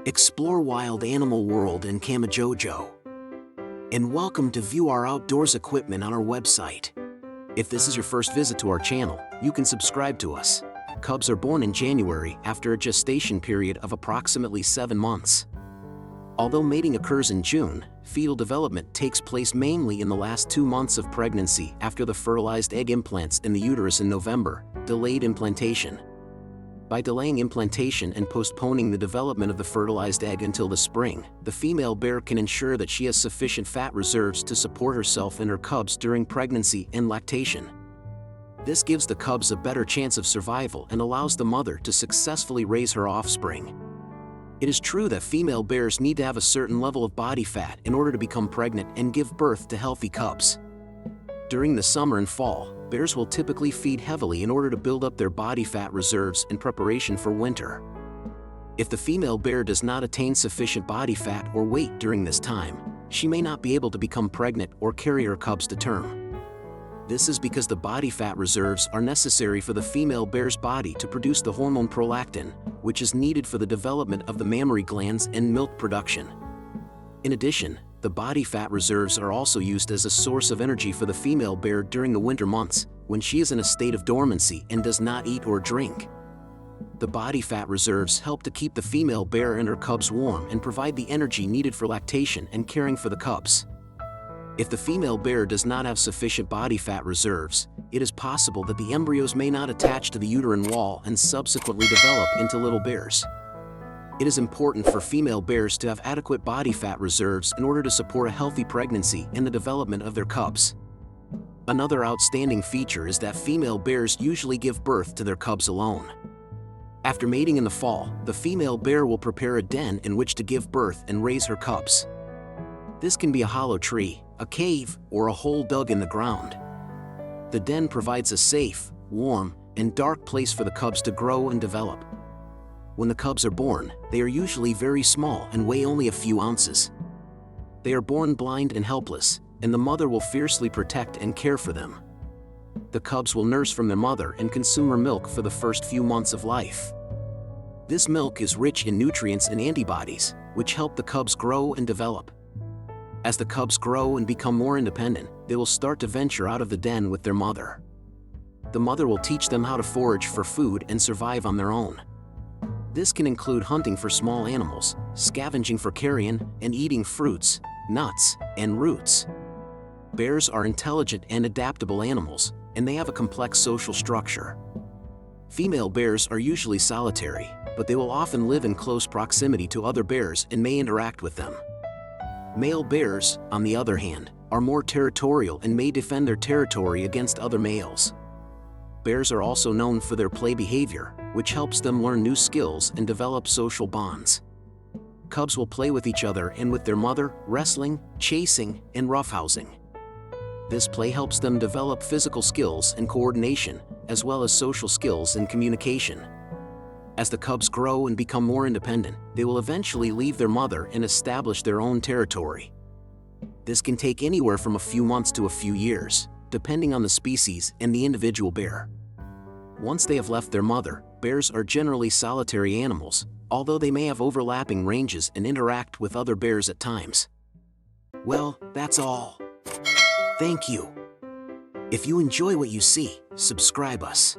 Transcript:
Explore wild animal world in Camojojo. And welcome to view our outdoors equipment on our website. If this is your first visit to our channel, you can subscribe to us. Cubs are born in January after a gestation period of approximately 7 months. Although mating occurs in June, fetal development takes place mainly in the last 2 months of pregnancy after the fertilized egg implants in the uterus in November, delayed implantation. By delaying implantation and postponing the development of the fertilized egg until the spring, the female bear can ensure that she has sufficient fat reserves to support herself and her cubs during pregnancy and lactation. This gives the cubs a better chance of survival and allows the mother to successfully raise her offspring. It is true that female bears need to have a certain level of body fat in order to become pregnant and give birth to healthy cubs. During the summer and fall, bears will typically feed heavily in order to build up their body fat reserves in preparation for winter. If the female bear does not attain sufficient body fat or weight during this time, she may not be able to become pregnant or carry her cubs to term. This is because the body fat reserves are necessary for the female bear's body to produce the hormone prolactin, which is needed for the development of the mammary glands and milk production. In addition, the body fat reserves are also used as a source of energy for the female bear during the winter months, when she is in a state of dormancy and does not eat or drink. The body fat reserves help to keep the female bear and her cubs warm and provide the energy needed for lactation and caring for the cubs. If the female bear does not have sufficient body fat reserves, it is possible that the embryos may not attach to the uterine wall and subsequently develop into little bears. It is important for female bears to have adequate body fat reserves in order to support a healthy pregnancy and the development of their cubs. Another outstanding feature is that female bears usually give birth to their cubs alone. After mating in the fall, the female bear will prepare a den in which to give birth and raise her cubs. This can be a hollow tree, a cave, or a hole dug in the ground. The den provides a safe, warm, and dark place for the cubs to grow and develop. When the cubs are born, they are usually very small and weigh only a few ounces. They are born blind and helpless, and the mother will fiercely protect and care for them. The cubs will nurse from their mother and consume her milk for the first few months of life. This milk is rich in nutrients and antibodies, which help the cubs grow and develop. As the cubs grow and become more independent, they will start to venture out of the den with their mother. The mother will teach them how to forage for food and survive on their own. This can include hunting for small animals, scavenging for carrion, and eating fruits, nuts, and roots. Bears are intelligent and adaptable animals, and they have a complex social structure. Female bears are usually solitary, but they will often live in close proximity to other bears and may interact with them. Male bears, on the other hand, are more territorial and may defend their territory against other males. Bears are also known for their play behavior, which helps them learn new skills and develop social bonds. Cubs will play with each other and with their mother, wrestling, chasing, and roughhousing. This play helps them develop physical skills and coordination, as well as social skills and communication. As the cubs grow and become more independent, they will eventually leave their mother and establish their own territory. This can take anywhere from a few months to a few years, depending on the species and the individual bear. Once they have left their mother, bears are generally solitary animals, although they may have overlapping ranges and interact with other bears at times. Well, that's all. Thank you. If you enjoy what you see, subscribe us.